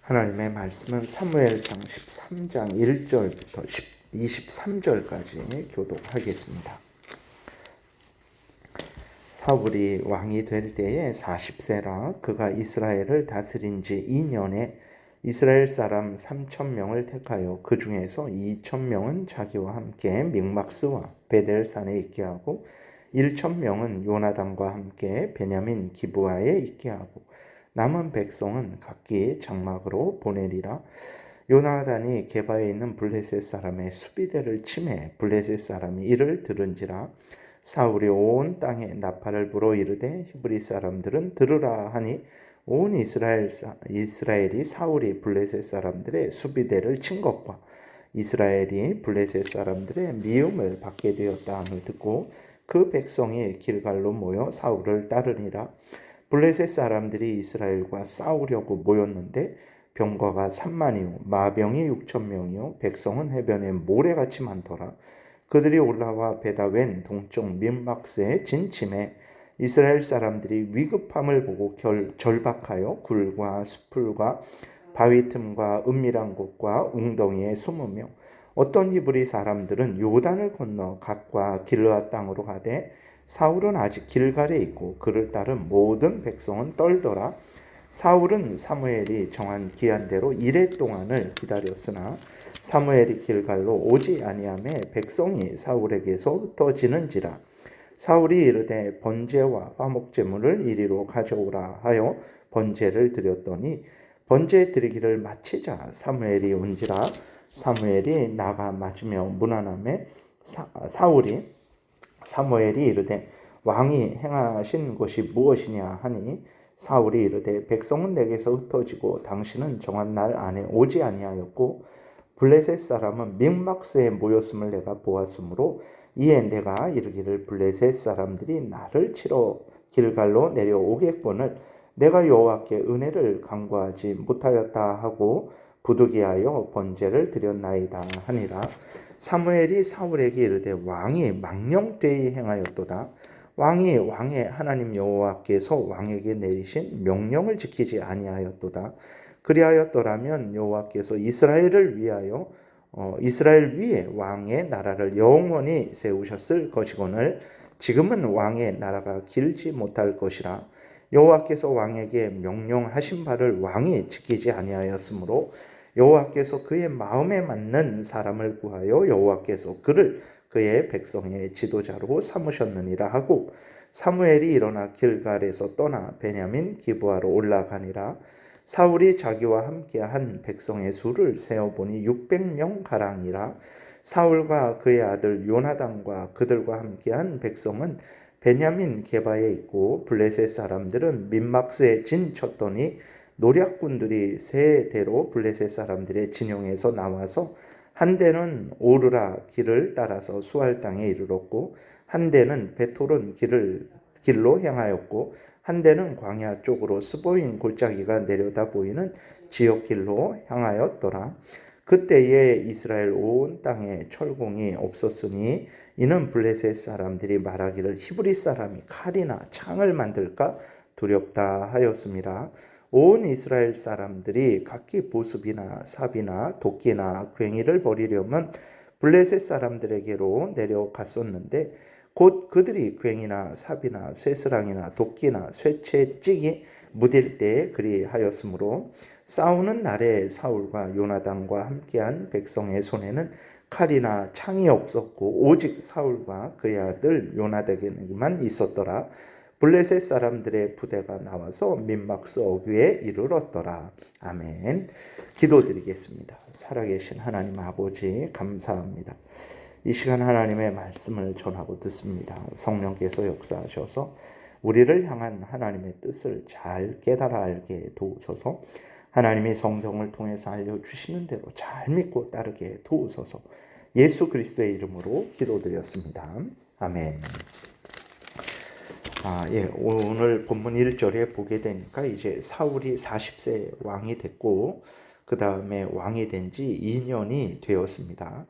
하나님의 말씀은 사무엘상 13장 1절부터 23절까지 교독하겠습니다. 사울이 왕이 될 때에 40세라 그가 이스라엘을 다스린 지 2년에 이스라엘 사람 3,000명을 택하여 그 중에서 2,000명은 자기와 함께 믹막스와 베델산에 있게 하고 1,000명은 요나단과 함께 베냐민 기브아에 있게 하고 남은 백성은 각기 장막으로 보내리라. 요나단이 게바에 있는 블레셋 사람의 수비대를 치매 블레셋 사람이 이를 들은지라. 사울이 온 땅에 나팔을 불어 이르되 히브리 사람들은 들으라 하니 온 이스라엘이 사울이 블레셋 사람들의 수비대를 친 것과 이스라엘이 블레셋 사람들의 미움을 받게 되었다 함을 듣고 그 백성이 길갈로 모여 사울을 따르니라. 블레셋 사람들이 이스라엘과 싸우려고 모였는데 병거가 3만이요 마병이 6,000명이요 백성은 해변에 모래같이 많더라. 그들이 올라와 베다웬 동쪽 민막스에 진침해 이스라엘 사람들이 위급함을 보고 절박하여 굴과 수풀과 바위 틈과 은밀한 곳과 웅덩이에 숨으며 어떤 히브리 사람들은 요단을 건너 갓과 길르앗 땅으로 가되 사울은 아직 길갈에 있고 그를 따른 모든 백성은 떨더라. 사울은 사무엘이 정한 기한대로 이레 동안을 기다렸으나 사무엘이 길갈로 오지 아니하매 백성이 사울에게서 흩어지는지라. 사울이 이르되 번제와 화목 제물을 이리로 가져오라 하여 번제를 드렸더니 번제 드리기를 마치자 사무엘이 온지라. 사무엘이 나가 맞으며 문안하매 사무엘이 이르되 왕이 행하신 것이 무엇이냐 하니 사울이 이르되 백성은 내게서 흩어지고 당신은 정한 날 안에 오지 아니하였고 블레셋 사람은 믹막스에 모였음을 내가 보았으므로 이에 내가 이르기를 블레셋 사람들이 나를 치러 길갈로 내려오겠거늘 내가 여호와께 은혜를 간구하지 못하였다 하고 부득이하여 번제를 드렸나이다 하니라. 사무엘이 사울에게 이르되 왕이 망령되이 행하였도다. 왕이 왕의 하나님 여호와께서 왕에게 내리신 명령을 지키지 아니하였도다. 그리하였더라면 여호와께서 이스라엘 위에 왕의 나라를 영원히 세우셨을 것이거늘 지금은 왕의 나라가 길지 못할 것이라. 여호와께서 왕에게 명령하신 바를 왕이 지키지 아니하였으므로 여호와께서 그의 마음에 맞는 사람을 구하여 여호와께서 그를 그의 백성의 지도자로 삼으셨느니라 하고 사무엘이 일어나 길갈에서 떠나 베냐민 기브아로 올라가니라. 사울이 자기와 함께한 백성의 수를 세어보니 600명 가량이라. 사울과 그의 아들 요나단과 그들과 함께한 백성은 베냐민 게바에 있고 블레셋 사람들은 민막스에 진쳤더니 노략군들이 세 대로 블레셋 사람들의 진영에서 나와서 한 대는 오르라 길을 따라서 수알 땅에 이르렀고 한 대는 베토른 길로 향하였고 한 대는 광야 쪽으로 스보임 골짜기가 내려다 보이는 지역길로 향하였더라. 그때에 이스라엘 온 땅에 철공이 없었으니 이는 블레셋 사람들이 말하기를 히브리 사람이 칼이나 창을 만들까 두렵다 하였음이라. 온 이스라엘 사람들이 각기 보습이나 삽이나 도끼나 괭이를 버리려면 블레셋 사람들에게로 내려갔었는데 곧 그들이 괭이나 삽이나 쇠스랑이나 도끼나 쇠채찍이 무딜 때에 그리하였으므로 싸우는 날에 사울과 요나단과 함께한 백성의 손에는 칼이나 창이 없었고 오직 사울과 그의 아들 요나단에게만 있었더라. 블레셋 사람들의 부대가 나와서 민막스 어귀에 이르렀더라. 아멘. 기도드리겠습니다. 살아계신 하나님 아버지 감사합니다. 이 시간 하나님의 말씀을 전하고 듣습니다. 성령께서 역사하셔서 우리를 향한 하나님의 뜻을 잘 깨달아 알게 도우소서. 하나님이 성경을 통해서 알려주시는 대로 잘 믿고 따르게 도우소서. 예수 그리스도의 이름으로 기도드렸습니다. 아멘. 오늘 본문 1절에 보게 되니까 이제 사울이 40세 왕이 됐고 그 다음에 왕이 된 지 2년이 되었습니다.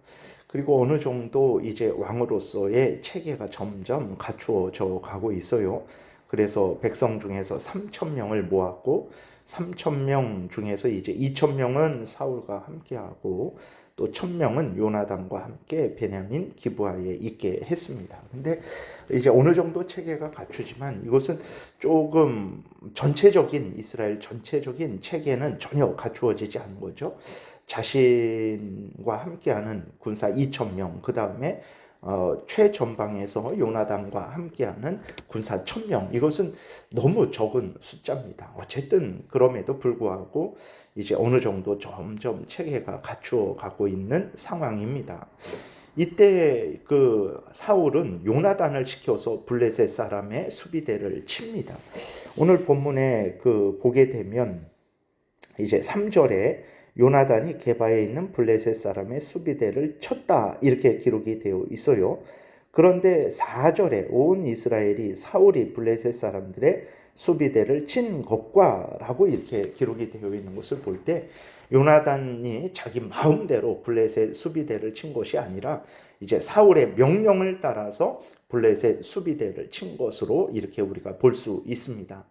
그리고 어느 정도 이제 왕으로서의 체계가 점점 갖추어져 가고 있어요. 그래서 백성 중에서 3,000명을 모았고 3천 명 중에서 이제 2천 명은 사울과 함께하고 또 1,000명은 요나단과 함께 베냐민 기브아에 있게 했습니다. 근데 이제 어느 정도 체계가 갖추지만 이것은 조금 전체적인 이스라엘 전체적인 체계는 전혀 갖추어지지 않은 거죠. 자신과 함께하는 군사 2,000명, 그 다음에 최전방에서 요나단과 함께하는 군사 1,000명, 이것은 너무 적은 숫자입니다. 어쨌든 그럼에도 불구하고 이제 어느 정도 점점 체계가 갖추어 가고 있는 상황입니다. 이때 그 사울은 요나단을 시켜서 블레셋 사람의 수비대를 칩니다. 오늘 본문에 그 보게 되면 이제 3절에 요나단이 게바에 있는 블레셋 사람의 수비대를 쳤다 이렇게 기록이 되어 있어요. 그런데 4절에 온 이스라엘이 사울이 블레셋 사람들의 수비대를 친 것과 라고 이렇게 기록이 되어 있는 것을 볼 때 요나단이 자기 마음대로 블레셋 수비대를 친 것이 아니라 이제 사울의 명령을 따라서 블레셋 수비대를 친 것으로 이렇게 우리가 볼 수 있습니다.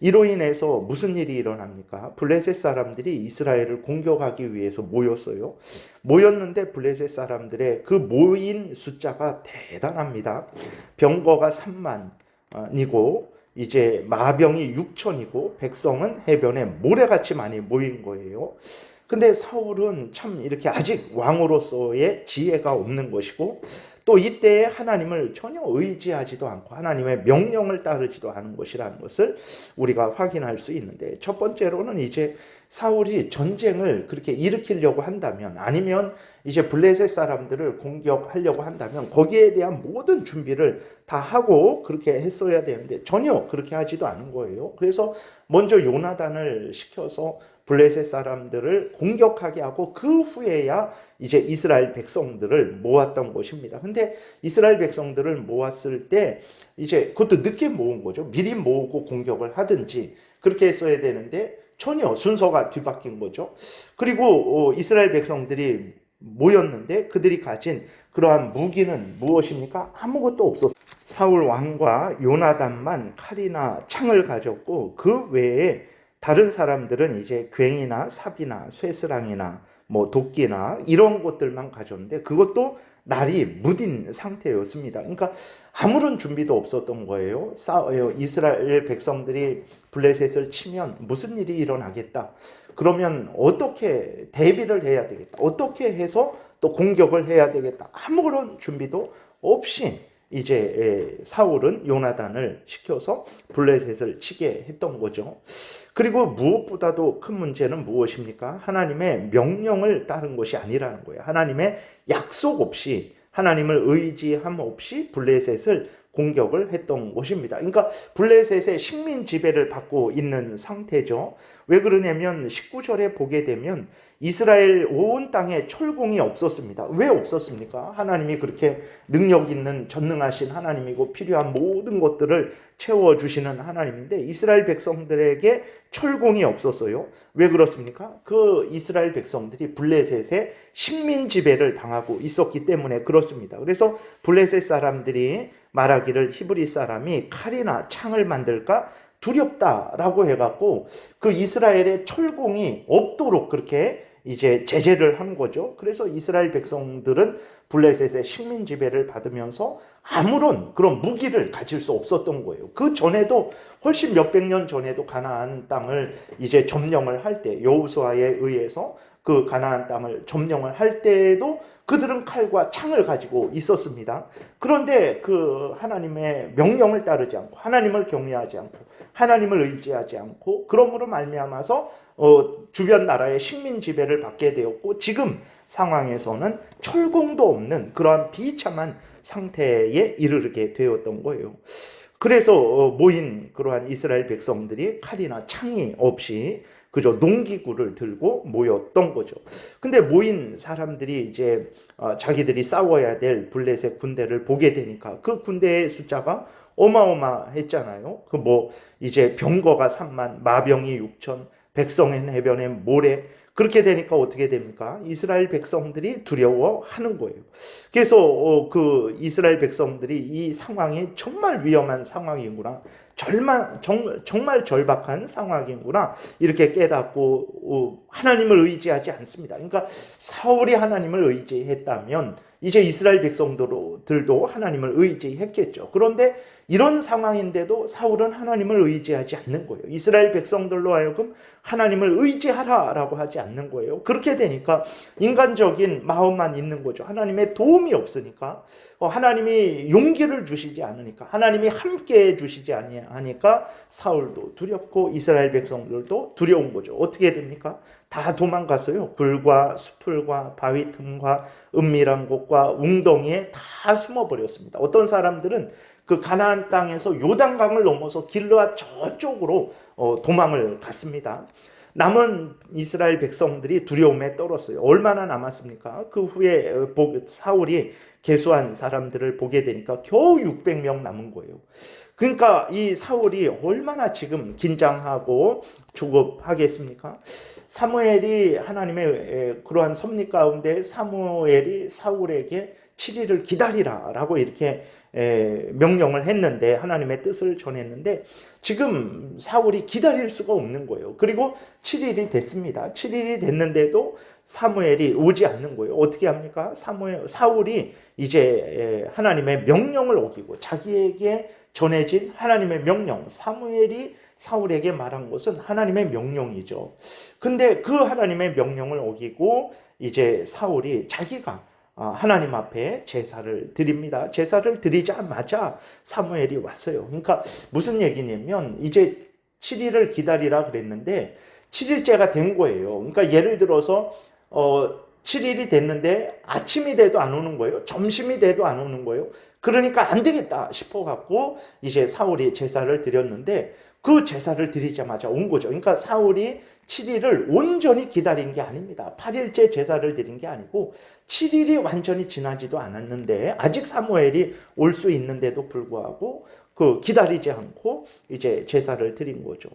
이로 인해서 무슨 일이 일어납니까? 블레셋 사람들이 이스라엘을 공격하기 위해서 모였어요. 모였는데 블레셋 사람들의 그 모인 숫자가 대단합니다. 병거가 3만이고 이제 마병이 6천이고 백성은 해변에 모래같이 많이 모인 거예요. 근데 사울은 참 이렇게 아직 왕으로서의 지혜가 없는 것이고 또 이때에 하나님을 전혀 의지하지도 않고 하나님의 명령을 따르지도 않은 것이라는 것을 우리가 확인할 수 있는데, 첫 번째로는 이제 사울이 전쟁을 그렇게 일으키려고 한다면, 아니면 이제 블레셋 사람들을 공격하려고 한다면 거기에 대한 모든 준비를 다 하고 그렇게 했어야 되는데 전혀 그렇게 하지도 않은 거예요. 그래서 먼저 요나단을 시켜서 블레셋 사람들을 공격하게 하고 그 후에야 이제 이스라엘 백성들을 모았던 것입니다. 근데 이스라엘 백성들을 모았을 때 이제 그것도 늦게 모은 거죠. 미리 모으고 공격을 하든지 그렇게 했어야 되는데 전혀 순서가 뒤바뀐 거죠. 그리고 이스라엘 백성들이 모였는데 그들이 가진 그러한 무기는 무엇입니까? 아무것도 없었어요. 사울 왕과 요나단만 칼이나 창을 가졌고 그 외에 다른 사람들은 이제 괭이나 삽이나 쇠스랑이나 뭐 도끼나 이런 것들만 가졌는데 그것도 날이 무딘 상태였습니다. 그러니까 아무런 준비도 없었던 거예요. 이스라엘 백성들이 블레셋을 치면 무슨 일이 일어나겠다. 그러면 어떻게 대비를 해야 되겠다. 어떻게 해서 또 공격을 해야 되겠다. 아무런 준비도 없이 이제 사울은 요나단을 시켜서 블레셋을 치게 했던 거죠. 그리고 무엇보다도 큰 문제는 무엇입니까? 하나님의 명령을 따른 것이 아니라는 거예요. 하나님의 약속 없이, 하나님을 의지함 없이 블레셋을 공격을 했던 것입니다. 그러니까 블레셋의 식민 지배를 받고 있는 상태죠. 왜 그러냐면 19절에 보게 되면 이스라엘 온 땅에 철공이 없었습니다. 왜 없었습니까? 하나님이 그렇게 능력 있는 전능하신 하나님이고 필요한 모든 것들을 채워주시는 하나님인데 이스라엘 백성들에게 철공이 없었어요. 왜 그렇습니까? 그 이스라엘 백성들이 블레셋의 식민 지배를 당하고 있었기 때문에 그렇습니다. 그래서 블레셋 사람들이 말하기를 히브리 사람이 칼이나 창을 만들까 두렵다라고 해갖고 그 이스라엘의 철공이 없도록 그렇게 이제 제재를 한 거죠. 그래서 이스라엘 백성들은 블레셋의 식민 지배를 받으면서 아무런 그런 무기를 가질 수 없었던 거예요. 그 전에도 훨씬 몇백 년 전에도 가나안 땅을 이제 점령을 할 때 여호수아에 의해서 그 가나안 땅을 점령을 할 때에도 그들은 칼과 창을 가지고 있었습니다. 그런데 그 하나님의 명령을 따르지 않고 하나님을 경외하지 않고 하나님을 의지하지 않고 그러므로 말미암아서 주변 나라의 식민 지배를 받게 되었고 지금 상황에서는 철공도 없는 그러한 비참한 상태에 이르게 되었던 거예요. 그래서 모인 그러한 이스라엘 백성들이 칼이나 창이 없이 그저 농기구를 들고 모였던 거죠. 근데 모인 사람들이 이제 자기들이 싸워야 될 블레셋 군대를 보게 되니까 그 군대의 숫자가 어마어마했잖아요. 그 뭐 이제 병거가 3만, 마병이 6천, 백성의 해변에 모래. 그렇게 되니까 어떻게 됩니까? 이스라엘 백성들이 두려워하는 거예요. 그래서 그 이스라엘 백성들이 이 상황이 정말 위험한 상황이구나. 정말 절박한 상황이구나 이렇게 깨닫고 하나님을 의지하지 않습니다. 그러니까 사울이 하나님을 의지했다면 이제 이스라엘 백성들도 하나님을 의지했겠죠. 그런데 이런 상황인데도 사울은 하나님을 의지하지 않는 거예요. 이스라엘 백성들로 하여금 하나님을 의지하라라고 하지 않는 거예요. 그렇게 되니까 인간적인 마음만 있는 거죠. 하나님의 도움이 없으니까, 하나님이 용기를 주시지 않으니까, 하나님이 함께해 주시지 아니하니까 사울도 두렵고 이스라엘 백성들도 두려운 거죠. 어떻게 됩니까? 다 도망갔어요. 굴과 수풀과 바위 틈과 은밀한 곳과 웅덩이에 다 숨어버렸습니다. 어떤 사람들은 그 가나안 땅에서 요단강을 넘어서 길르앗 저쪽으로 도망을 갔습니다. 남은 이스라엘 백성들이 두려움에 떨었어요. 얼마나 남았습니까? 그 후에 사울이 계수한 사람들을 보게 되니까 겨우 600명 남은 거예요. 그러니까 이 사울이 얼마나 지금 긴장하고 조급하겠습니까? 사무엘이 하나님의 그러한 섭리 가운데 사무엘이 사울에게 7일을 기다리라라고 이렇게 명령을 했는데, 하나님의 뜻을 전했는데 지금 사울이 기다릴 수가 없는 거예요. 그리고 7일이 됐습니다. 7일이 됐는데도 사무엘이 오지 않는 거예요. 어떻게 합니까? 사울이 이제 하나님의 명령을 어기고, 자기에게 전해진 하나님의 명령, 사무엘이 사울에게 말한 것은 하나님의 명령이죠. 근데 그 하나님의 명령을 어기고 이제 사울이 자기가 하나님 앞에 제사를 드립니다. 제사를 드리자마자 사무엘이 왔어요. 그러니까 무슨 얘기냐면 이제 7일을 기다리라 그랬는데 7일째가 된 거예요. 그러니까 예를 들어서 7일이 됐는데 아침이 돼도 안 오는 거예요. 점심이 돼도 안 오는 거예요. 그러니까 안 되겠다 싶어갖고 이제 사울이 제사를 드렸는데 그 제사를 드리자마자 온 거죠. 그러니까 사울이 7일을 온전히 기다린 게 아닙니다. 8일째 제사를 드린 게 아니고 7일이 완전히 지나지도 않았는데 아직 사무엘이 올 수 있는데도 불구하고 기다리지 않고 이제 제사를 드린 거죠.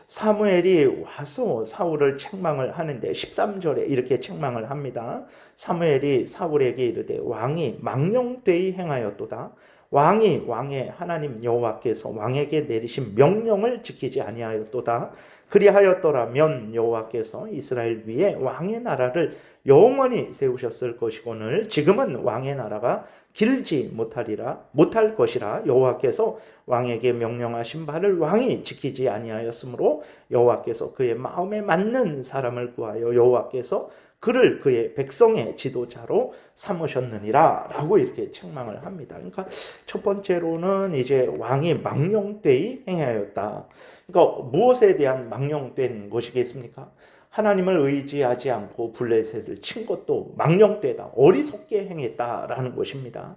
사무엘이 와서 사울을 책망을 하는데 13절에 이렇게 책망을 합니다. 사무엘이 사울에게 이르되 왕이 망령되이 행하였도다. 왕이 왕의 하나님 여호와께서 왕에게 내리신 명령을 지키지 아니하였도다. 그리하였더라면 여호와께서 이스라엘 위에 왕의 나라를 영원히 세우셨을 것이거늘 지금은 왕의 나라가 길지 못할 것이라. 여호와께서 왕에게 명령하신 바를 왕이 지키지 아니하였으므로 여호와께서 그의 마음에 맞는 사람을 구하여 여호와께서 그를 그의 백성의 지도자로 삼으셨느니라 라고 이렇게 책망을 합니다. 그러니까 첫 번째로는 이제 왕이 망령되이 행하였다. 그러니까 무엇에 대한 망령된 것이겠습니까? 하나님을 의지하지 않고 블레셋을 친 것도 망령되다, 어리석게 행했다라는 것입니다.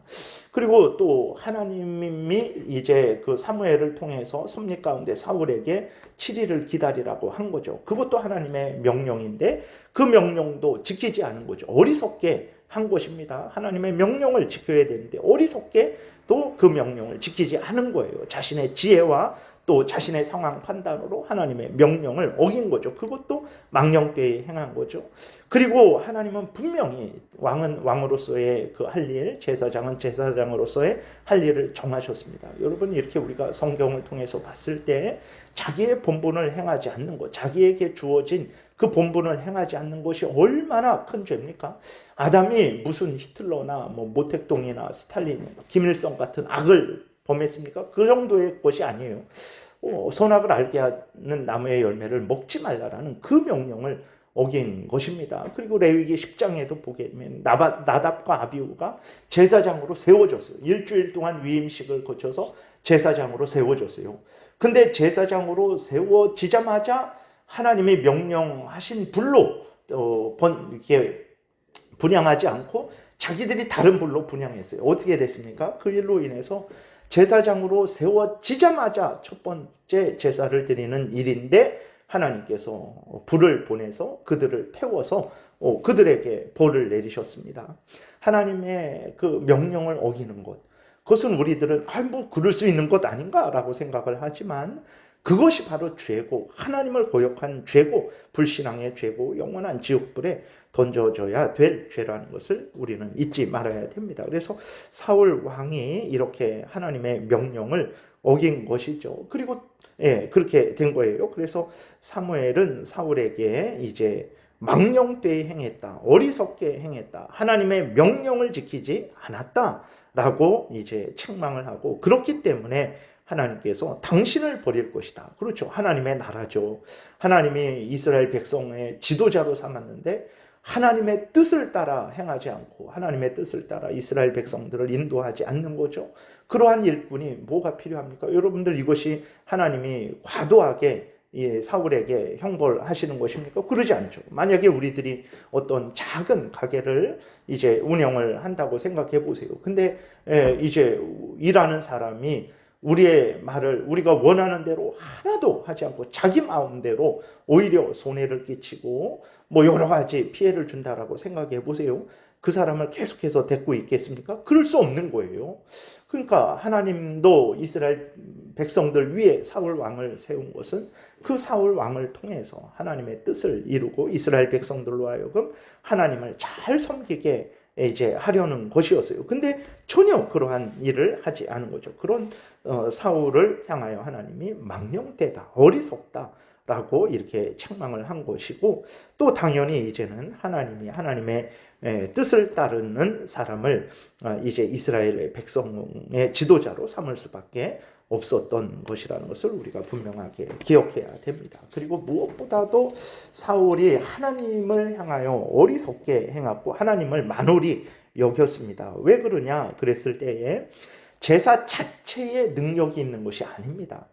그리고 또 하나님이 이제 그 사무엘을 통해서 섭리 가운데 사울에게 7일을 기다리라고 한 거죠. 그것도 하나님의 명령인데 그 명령도 지키지 않은 거죠. 어리석게 한 것입니다. 하나님의 명령을 지켜야 되는데 어리석게 또 그 명령을 지키지 않은 거예요. 자신의 지혜와 또 자신의 상황 판단으로 하나님의 명령을 어긴 거죠. 그것도 망령되이 행한 거죠. 그리고 하나님은 분명히 왕은 왕으로서의 그 할 일, 제사장은 제사장으로서의 할 일을 정하셨습니다. 여러분, 이렇게 우리가 성경을 통해서 봤을 때 자기의 본분을 행하지 않는 것, 자기에게 주어진 그 본분을 행하지 않는 것이 얼마나 큰 죄입니까? 아담이 무슨 히틀러나 모택동이나 스탈린, 김일성 같은 악을 범했습니까? 그 정도의 것이 아니에요. 선악을 알게 하는 나무의 열매를 먹지 말라라는 그 명령을 어긴 것입니다. 그리고 레위기 10장에도 보게 되면 나답과 아비후가 제사장으로 세워졌어요. 일주일 동안 위임식을 거쳐서 제사장으로 세워졌어요. 근데 제사장으로 세워지자마자 하나님이 명령하신 불로 이렇게 분향하지 않고 자기들이 다른 불로 분향했어요. 어떻게 됐습니까? 그 일로 인해서 제사장으로 세워지자마자 첫 번째 제사를 드리는 일인데 하나님께서 불을 보내서 그들을 태워서 그들에게 벌을 내리셨습니다. 하나님의 그 명령을 어기는 것, 그것은 우리들은 그럴 수 있는 것 아닌가라고 생각을 하지만 그것이 바로 죄고, 하나님을 거역한 죄고, 불신앙의 죄고, 영원한 지옥불에 던져져야 될 죄라는 것을 우리는 잊지 말아야 됩니다. 그래서 사울 왕이 이렇게 하나님의 명령을 어긴 것이죠. 그리고 그렇게 된 거예요. 그래서 사무엘은 사울에게 이제 망령되이 행했다, 어리석게 행했다, 하나님의 명령을 지키지 않았다라고 이제 책망을 하고, 그렇기 때문에 하나님께서 당신을 버릴 것이다. 그렇죠. 하나님의 나라죠. 하나님이 이스라엘 백성의 지도자로 삼았는데 하나님의 뜻을 따라 행하지 않고 하나님의 뜻을 따라 이스라엘 백성들을 인도하지 않는 거죠. 그러한 일꾼이 뭐가 필요합니까? 여러분들, 이것이 하나님이 과도하게 사울에게 형벌하시는 것입니까? 그러지 않죠. 만약에 우리들이 어떤 작은 가게를 이제 운영을 한다고 생각해 보세요. 근데 이제 일하는 사람이 우리의 말을 우리가 원하는 대로 하나도 하지 않고 자기 마음대로 오히려 손해를 끼치고 뭐 여러 가지 피해를 준다라고 생각해 보세요. 그 사람을 계속해서 데리고 있겠습니까? 그럴 수 없는 거예요. 그러니까 하나님도 이스라엘 백성들 위에 사울 왕을 세운 것은 그 사울 왕을 통해서 하나님의 뜻을 이루고 이스라엘 백성들로 하여금 하나님을 잘 섬기게 이제 하려는 것이었어요. 근데 전혀 그러한 일을 하지 않은 거죠. 그런 사울을 향하여 하나님이 망령되다, 어리석다 라고 이렇게 책망을 한 것이고, 또 당연히 이제는 하나님이 하나님의 뜻을 따르는 사람을 이제 이스라엘의 백성의 지도자로 삼을 수밖에 없었던 것이라는 것을 우리가 분명하게 기억해야 됩니다. 그리고 무엇보다도 사울이 하나님을 향하여 어리석게 행하고 하나님을 만홀히 여겼습니다. 왜 그러냐 그랬을 때에 제사 자체에 능력이 있는 것이 아닙니다.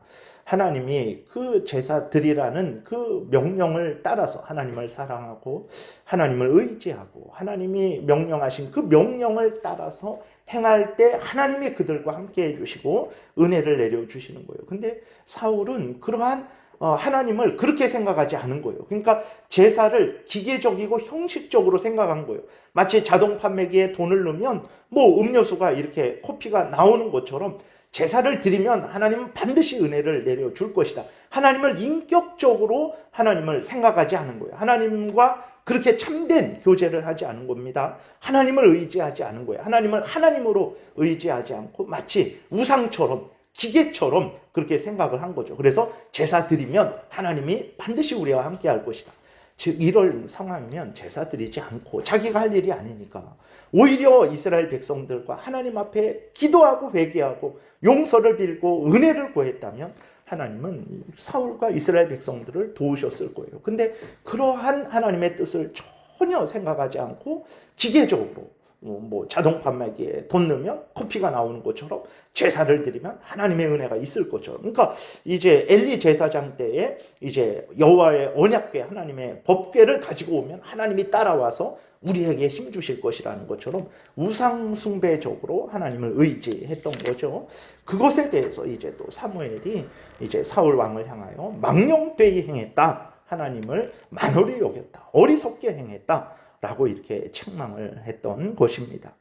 하나님이 그 제사 드리라는 그 명령을 따라서 하나님을 사랑하고 하나님을 의지하고 하나님이 명령하신 그 명령을 따라서 행할 때 하나님이 그들과 함께 해주시고 은혜를 내려주시는 거예요. 근데 사울은 그러한 하나님을 그렇게 생각하지 않은 거예요. 그러니까 제사를 기계적이고 형식적으로 생각한 거예요. 마치 자동 판매기에 돈을 넣으면 뭐 음료수가 이렇게 커피가 나오는 것처럼 제사를 드리면 하나님은 반드시 은혜를 내려줄 것이다. 하나님을 인격적으로 하나님을 생각하지 않은 거예요. 하나님과 그렇게 참된 교제를 하지 않은 겁니다. 하나님을 의지하지 않은 거예요. 하나님을 하나님으로 의지하지 않고 마치 우상처럼 기계처럼 그렇게 생각을 한 거죠. 그래서 제사 드리면 하나님이 반드시 우리와 함께 할 것이다. 즉 이럴 상황이면 제사 드리지 않고 자기가 할 일이 아니니까 오히려 이스라엘 백성들과 하나님 앞에 기도하고 회개하고 용서를 빌고 은혜를 구했다면 하나님은 사울과 이스라엘 백성들을 도우셨을 거예요. 근데 그러한 하나님의 뜻을 전혀 생각하지 않고 기계적으로 뭐 자동 판매기에 돈 넣으면 커피가 나오는 것처럼 제사를 드리면 하나님의 은혜가 있을 것처럼, 그러니까 이제 엘리 제사장 때에 이제 여호와의 언약궤 하나님의 법궤를 가지고 오면 하나님이 따라와서 우리에게 힘 주실 것이라는 것처럼 우상 숭배적으로 하나님을 의지했던 거죠. 그것에 대해서 이제 또 사무엘이 이제 사울 왕을 향하여 망령되이 행했다, 하나님을 만홀히 여겼다, 어리석게 행했다 라고 이렇게 책망을 했던 것입니다.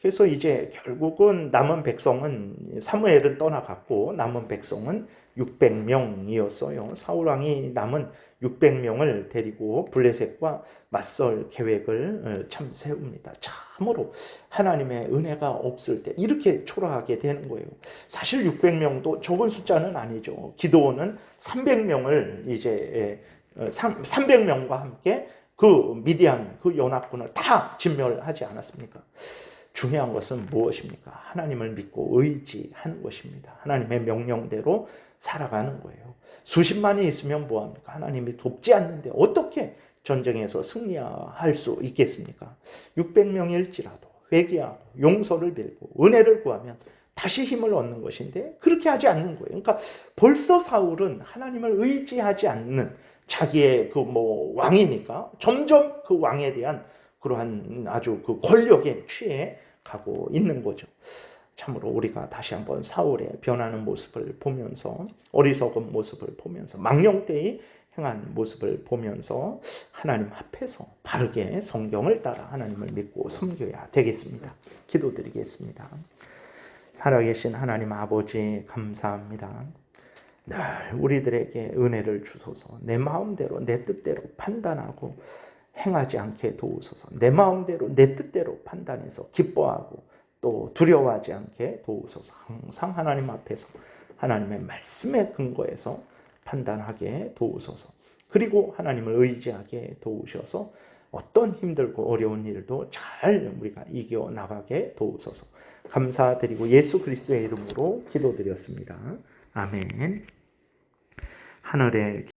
그래서 이제 결국은 남은 백성은, 사무엘은 떠나갔고 남은 백성은 600명이었어요. 사울왕이 남은 600명을 데리고 블레셋과 맞설 계획을 참 세웁니다. 참으로 하나님의 은혜가 없을 때 이렇게 초라하게 되는 거예요. 사실 600명도 적은 숫자는 아니죠. 기드온은 300명을 이제 300명과 함께 그 미디안 그 연합군을 다 진멸하지 않았습니까? 중요한 것은 무엇입니까? 하나님을 믿고 의지하는 것입니다. 하나님의 명령대로 살아가는 거예요. 수십만이 있으면 뭐합니까? 하나님이 돕지 않는데 어떻게 전쟁에서 승리할 수 있겠습니까? 600명일지라도 회개하고 용서를 빌고 은혜를 구하면 다시 힘을 얻는 것인데 그렇게 하지 않는 거예요. 그러니까 벌써 사울은 하나님을 의지하지 않는 자기의 그 뭐 왕이니까 점점 그 왕에 대한 그러한 아주 그 권력에 취해 가고 있는 거죠. 참으로 우리가 다시 한번 사울의 변하는 모습을 보면서, 어리석은 모습을 보면서, 망령되이 행한 모습을 보면서 하나님 앞에서 바르게 성경을 따라 하나님을 믿고 섬겨야 되겠습니다. 기도드리겠습니다. 살아계신 하나님 아버지 감사합니다. 늘 우리들에게 은혜를 주소서. 내 마음대로 내 뜻대로 판단하고 행하지 않게 도우소서. 내 마음대로 내 뜻대로 판단해서 기뻐하고 또 두려워하지 않게 도우소서. 항상 하나님 앞에서 하나님의 말씀에 근거해서 판단하게 도우소서. 그리고 하나님을 의지하게 도우셔서 어떤 힘들고 어려운 일도 잘 우리가 이겨나가게 도우소서. 감사드리고 예수 그리스도의 이름으로 기도드렸습니다. 아멘. 하늘에